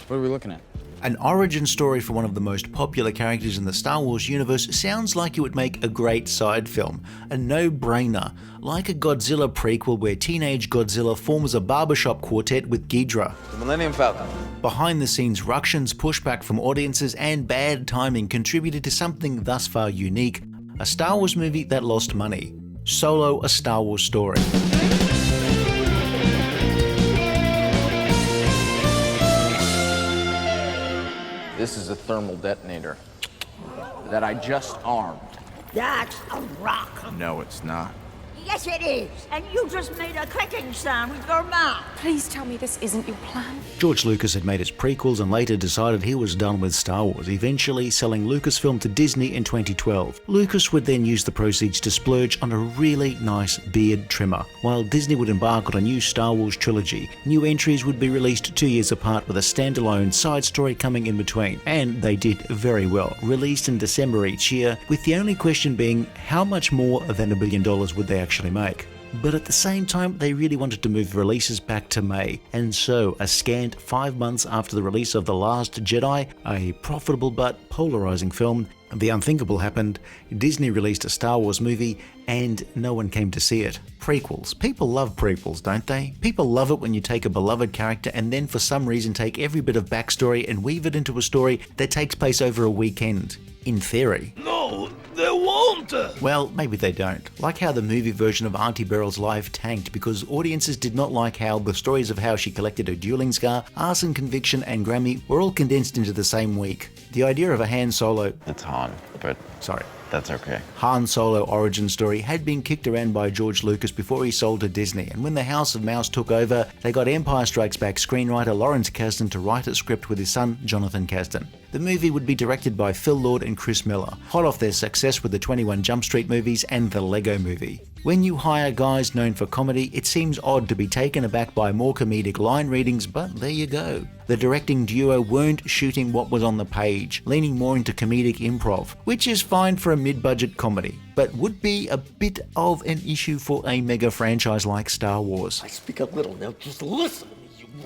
What are we looking at? An origin story for one of the most popular characters in the Star Wars universe sounds like it would make a great side film, a no-brainer, like a Godzilla prequel where teenage Godzilla forms a barbershop quartet with Ghidra. The Millennium Falcon. Behind-the-scenes ructions, pushback from audiences, and bad timing contributed to something thus far unique, a Star Wars movie that lost money. Solo: A Star Wars Story. This is a thermal detonator that I just armed. That's a rock. No, it's not. Yes, it is. And you just made a clicking sound with your mouth. Please tell me this isn't your plan. George Lucas had made his prequels and later decided he was done with Star Wars, eventually selling Lucasfilm to Disney in 2012. Lucas would then use the proceeds to splurge on a really nice beard trimmer, while Disney would embark on a new Star Wars trilogy. New entries would be released 2 years apart with a standalone side story coming in between, and they did very well, released in December each year, with the only question being how much more than $1 billion would they actually make. But at the same time, they really wanted to move releases back to May, and so a scant 5 months after the release of The Last Jedi, a profitable but polarizing film, the unthinkable happened. Disney released a Star Wars movie and no one came to see it. Prequels. People love prequels, don't they? People love it when you take a beloved character and then for some reason take every bit of backstory and weave it into a story that takes place over a weekend. In theory. No, they won't! Well, maybe they don't. Like how the movie version of Auntie Beryl's life tanked because audiences did not like how the stories of how she collected her dueling scar, arson conviction, and Grammy were all condensed into the same week. The idea of a Han Solo... It's Han, but... Sorry. That's okay. Han Solo origin story had been kicked around by George Lucas before he sold to Disney, and when the House of Mouse took over, they got Empire Strikes Back screenwriter Lawrence Kasdan to write a script with his son Jonathan Kasdan. The movie would be directed by Phil Lord and Chris Miller, hot off their success with the 21 Jump Street movies and the Lego Movie. When you hire guys known for comedy, it seems odd to be taken aback by more comedic line readings, but there you go. The directing duo weren't shooting what was on the page, leaning more into comedic improv, which is fine for a mid-budget comedy, but would be a bit of an issue for a mega franchise like Star Wars. I speak a little now, just listen to me.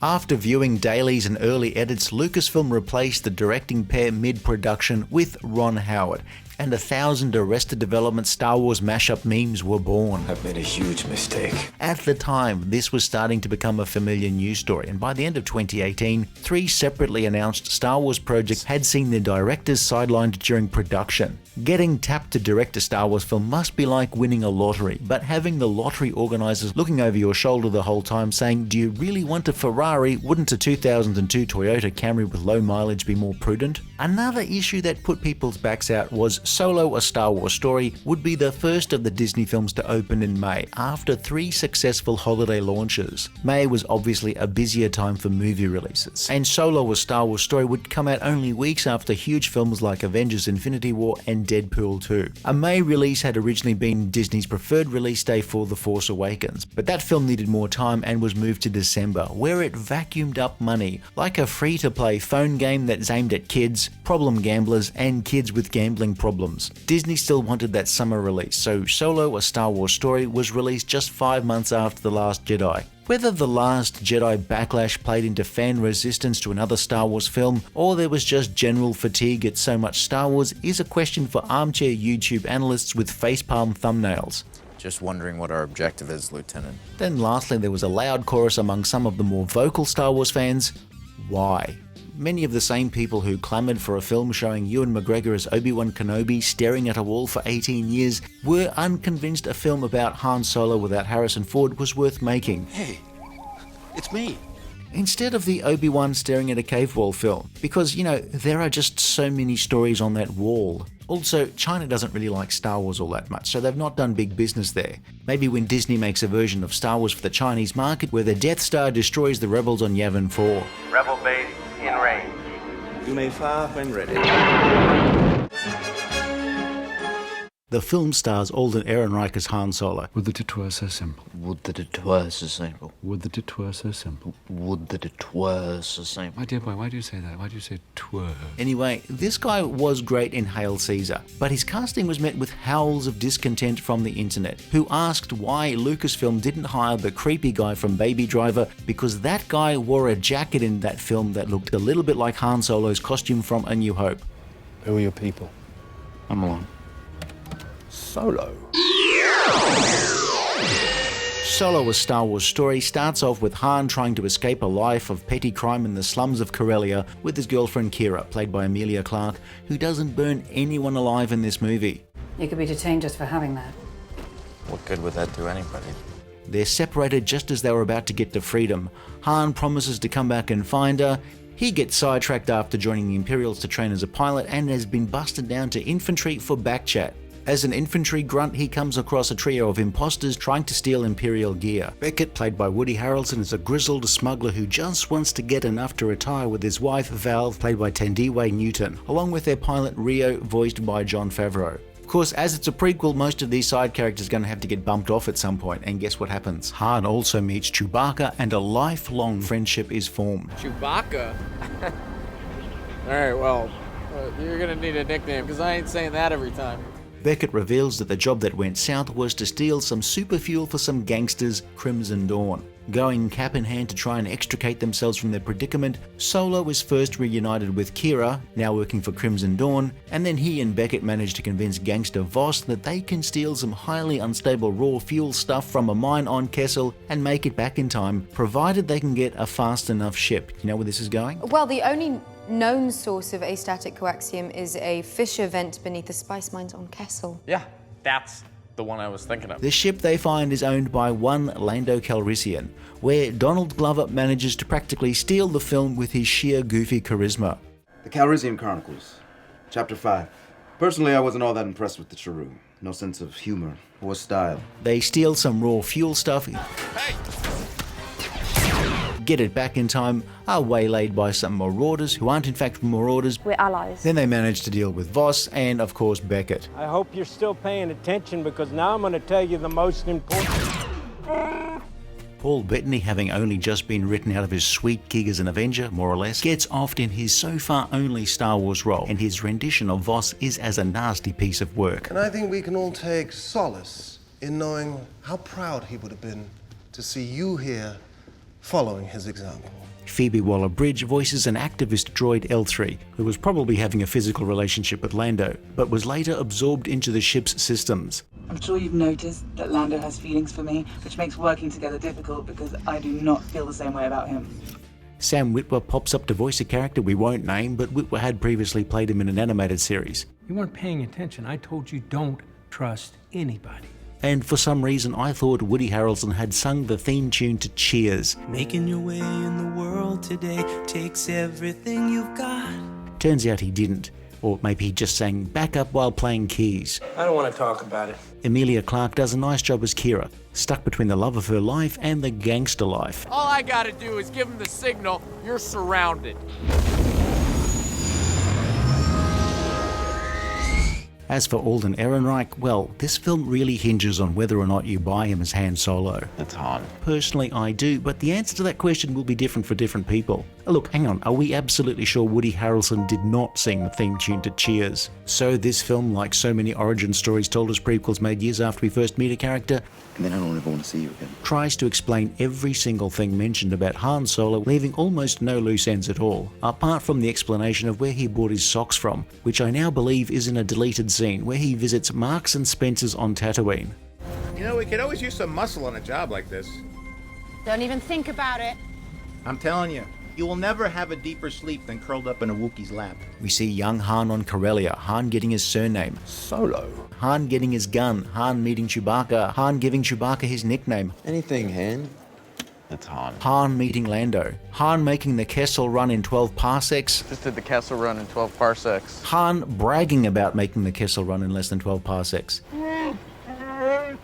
After viewing dailies and early edits, Lucasfilm replaced the directing pair mid-production with Ron Howard, and 1,000 Arrested Development Star Wars mashup memes were born. I've made a huge mistake. At the time, this was starting to become a familiar news story, and by the end of 2018, 3 separately announced Star Wars projects had seen their directors sidelined during production. Getting tapped to direct a Star Wars film must be like winning a lottery, but having the lottery organizers looking over your shoulder the whole time saying, "Do you really want a Ferrari? Wouldn't a 2002 Toyota Camry with low mileage be more prudent?" Another issue that put people's backs out was Solo: A Star Wars Story would be the first of the Disney films to open in May, after 3 successful holiday launches. May was obviously a busier time for movie releases, and Solo: A Star Wars Story would come out only weeks after huge films like Avengers: Infinity War and Deadpool 2. A May release had originally been Disney's preferred release day for The Force Awakens, but that film needed more time and was moved to December, where it vacuumed up money, like a free-to-play phone game that's aimed at kids, problem gamblers, and kids with gambling problems. Disney still wanted that summer release, so Solo: A Star Wars Story was released just 5 months after The Last Jedi. Whether The Last Jedi backlash played into fan resistance to another Star Wars film, or there was just general fatigue at so much Star Wars, is a question for armchair YouTube analysts with facepalm thumbnails. Just wondering what our objective is, Lieutenant. Then lastly, there was a loud chorus among some of the more vocal Star Wars fans. Why? Many of the same people who clamoured for a film showing Ewan McGregor as Obi-Wan Kenobi staring at a wall for 18 years were unconvinced a film about Han Solo without Harrison Ford was worth making. Hey, it's me. Instead of the Obi-Wan staring at a cave wall film, because, there are just so many stories on that wall. Also, China doesn't really like Star Wars all that much, so they've not done big business there. Maybe when Disney makes a version of Star Wars for the Chinese market where the Death Star destroys the rebels on Yavin 4. Rebel base in range. You may fire when ready. The film stars Alden Ehrenreich as Han Solo. Would that it were so simple. Would that it were so simple. Would that it were so simple. Would that it were so simple. My dear boy, why do you say that? Why do you say twere? Anyway, this guy was great in Hail Caesar, but his casting was met with howls of discontent from the internet, who asked why Lucasfilm didn't hire the creepy guy from Baby Driver, because that guy wore a jacket in that film that looked a little bit like Han Solo's costume from A New Hope. Who are your people? I'm alone. Solo. Solo, a Star Wars story, starts off with Han trying to escape a life of petty crime in the slums of Corellia with his girlfriend Kira, played by Emilia Clarke, who doesn't burn anyone alive in this movie. You could be detained just for having that. What good would that do anybody? They're separated just as they were about to get to freedom. Han promises to come back and find her. He gets sidetracked after joining the Imperials to train as a pilot and has been busted down to infantry for backchat. As an infantry grunt, he comes across a trio of imposters trying to steal Imperial gear. Beckett, played by Woody Harrelson, is a grizzled smuggler who just wants to get enough to retire with his wife, Val, played by Thandiwe Newton, along with their pilot, Rio, voiced by Jon Favreau. Of course, as it's a prequel, most of these side characters are going to have to get bumped off at some point, and guess what happens? Han also meets Chewbacca, and a lifelong friendship is formed. Chewbacca? Alright, well, you're gonna need a nickname, because I ain't saying that every time. Beckett reveals that the job that went south was to steal some super fuel for some gangsters, Crimson Dawn. Going cap in hand to try and extricate themselves from their predicament, Solo is first reunited with Kira, now working for Crimson Dawn, and then he and Beckett manage to convince gangster Voss that they can steal some highly unstable raw fuel stuff from a mine on Kessel and make it back in time, provided they can get a fast enough ship. You know where this is going? Well, the only known source of astatic coaxium is a fissure vent beneath the spice mines on Kessel. Yeah, that's the one I was thinking of. The ship they find is owned by one Lando Calrissian, where Donald Glover manages to practically steal the film with his sheer goofy charisma. The Calrissian Chronicles, Chapter 5. Personally, I wasn't all that impressed with the Cheru. No sense of humor or style. They steal some raw fuel stuff, get it back in time, are waylaid by some marauders who aren't in fact marauders. We're allies. Then they manage to deal with Voss and, of course, Beckett. I hope you're still paying attention, because now I'm going to tell you the most important. Paul Bettany, having only just been written out of his sweet gig as an Avenger, more or less, gets offed in his so far only Star Wars role, and his rendition of Voss is as a nasty piece of work. And I think we can all take solace in knowing how proud he would have been to see you here following his example. Pheobe Waller Bridge voices an activist droid L3, who was probably having a physical relationship with Lando, but was later absorbed into the ship's systems. I'm sure you've noticed that Lando has feelings for me, which makes working together difficult because I do not feel the same way about him. Sam Witwer pops up to voice a character we won't name, but Witwer had previously played him in an animated series. You weren't paying attention. I told you don't trust anybody. And for some reason, I thought Woody Harrelson had sung the theme tune to Cheers. Making your way in the world today takes everything you've got. Turns out he didn't. Or maybe he just sang backup while playing keys. I don't want to talk about it. Emilia Clarke does a nice job as Kira, stuck between the love of her life and the gangster life. All I gotta do is give him the signal, you're surrounded. As for Alden Ehrenreich, well, this film really hinges on whether or not you buy him as Han Solo. It's Han. Personally, I do, but the answer to that question will be different for different people. Look, hang on, are we absolutely sure Woody Harrelson did not sing the theme tune to Cheers? So this film, like so many origin stories told as prequels made years after we first meet a character, And then I don't ever want to see you again. tries to explain every single thing mentioned about Han Solo, leaving almost no loose ends at all, apart from the explanation of where he bought his socks from, which I now believe is in a deleted scene where he visits Marks and Spencer's on Tatooine. You know, we could always use some muscle on a job like this. Don't even think about it. I'm telling you, you will never have a deeper sleep than curled up in a Wookiee's lap. We see young Han on Corellia, Han getting his surname, Solo. Han getting his gun, Han meeting Chewbacca, Han giving Chewbacca his nickname, Anything, Han? That's Han. Han meeting Lando, Han making the Kessel run in 12 parsecs, Just did the Kessel run in 12 parsecs. Han bragging about making the Kessel run in less than 12 parsecs.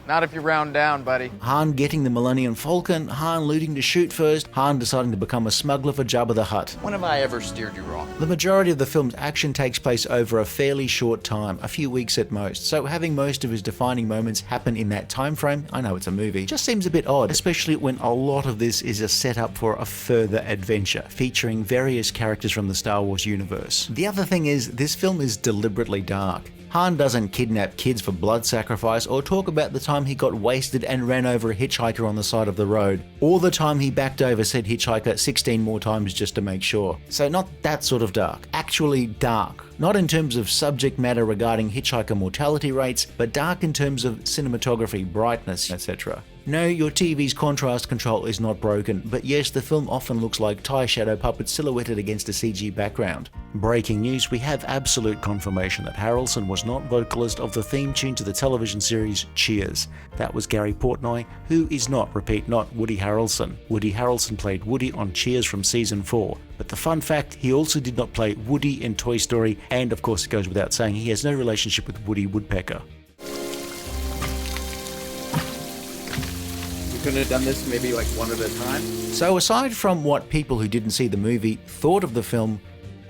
Not if you round down, buddy. Han getting the Millennium Falcon, Han looting to shoot first, Han deciding to become a smuggler for Jabba the Hutt. When have I ever steered you wrong? The majority of the film's action takes place over a fairly short time, a few weeks at most, so having most of his defining moments happen in that time frame, I know it's a movie, just seems a bit odd, especially when a lot of this is a setup for a further adventure, featuring various characters from the Star Wars universe. The other thing is, this film is deliberately dark. Han doesn't kidnap kids for blood sacrifice or talk about the time he got wasted and ran over a hitchhiker on the side of the road, or the time he backed over said hitchhiker 16 more times just to make sure. So not that sort of dark, actually dark. Not in terms of subject matter regarding hitchhiker mortality rates, but dark in terms of cinematography, brightness, etc. No, your TV's contrast control is not broken, but yes, the film often looks like TIE shadow puppets silhouetted against a CG background. Breaking news, we have absolute confirmation that Harrelson was not vocalist of the theme tune to the television series Cheers. That was Gary Portnoy, who is not, repeat, not Woody Harrelson. Woody Harrelson played Woody on Cheers from season 4. But the fun fact, he also did not play Woody in Toy Story, and of course it goes without saying he has no relationship with Woody Woodpecker. Couldn't have done this maybe like one at a time? So aside from what people who didn't see the movie thought of the film,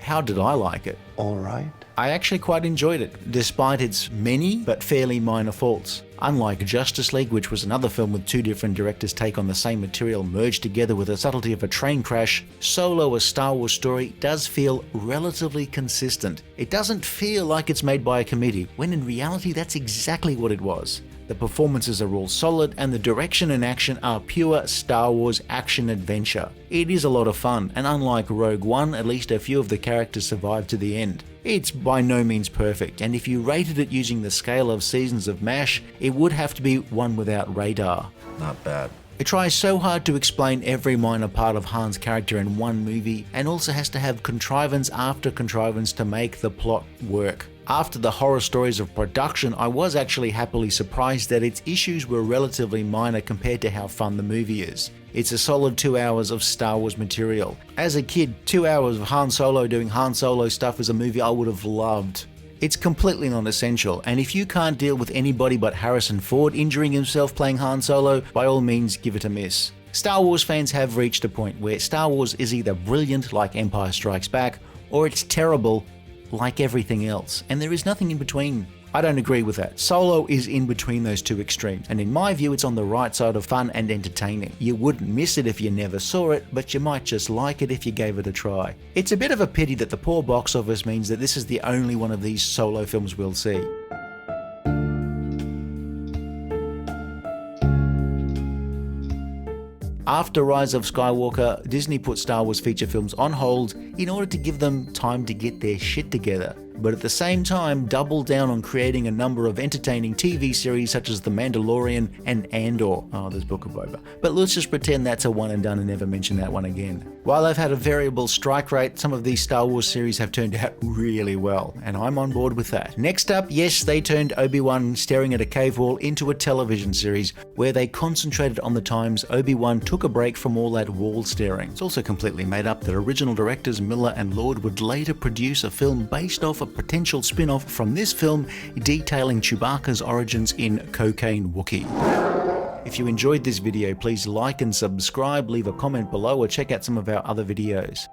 how did I like it? All right. I actually quite enjoyed it, despite its many but fairly minor faults. Unlike Justice League, which was another film with two different directors' take on the same material merged together with the subtlety of a train crash, Solo, a Star Wars story, does feel relatively consistent. It doesn't feel like it's made by a committee, when in reality that's exactly what it was. The performances are all solid, and the direction and action are pure Star Wars action adventure. It is a lot of fun, and unlike Rogue One, at least a few of the characters survive to the end. It's by no means perfect, and if you rated it using the scale of seasons of MASH, it would have to be one without radar. Not bad. It tries so hard to explain every minor part of Han's character in one movie, and also has to have contrivance after contrivance to make the plot work. After the horror stories of production, I was actually happily surprised that its issues were relatively minor compared to how fun the movie is. It's a solid 2 hours of Star Wars material. As a kid, 2 hours of Han Solo doing Han Solo stuff is a movie I would have loved. It's completely non-essential, and if you can't deal with anybody but Harrison Ford injuring himself playing Han Solo, by all means give it a miss. Star Wars fans have reached a point where Star Wars is either brilliant like Empire Strikes Back, or it's terrible like everything else, and there is nothing in between. I don't agree with that. Solo is in between those two extremes, and in my view it's on the right side of fun and entertaining. You wouldn't miss it if you never saw it, but you might just like it if you gave it a try. It's a bit of a pity that the poor box office means that this is the only one of these Solo films we'll see. After Rise of Skywalker, Disney put Star Wars feature films on hold in order to give them time to get their shit together, but at the same time doubled down on creating a number of entertaining TV series such as The Mandalorian and Andor. Oh, there's Book of Boba. But let's just pretend that's a one and done and never mention that one again. While they've had a variable strike rate, some of these Star Wars series have turned out really well, and I'm on board with that. Next up, yes, they turned Obi-Wan staring at a cave wall into a television series where they concentrated on the times Obi-Wan took a break from all that wall staring. It's also completely made up that original directors Miller and Lord would later produce a film based off a potential spin-off from this film detailing Chewbacca's origins in Cocaine Wookiee. If you enjoyed this video, please like and subscribe, leave a comment below, or check out some of our other videos.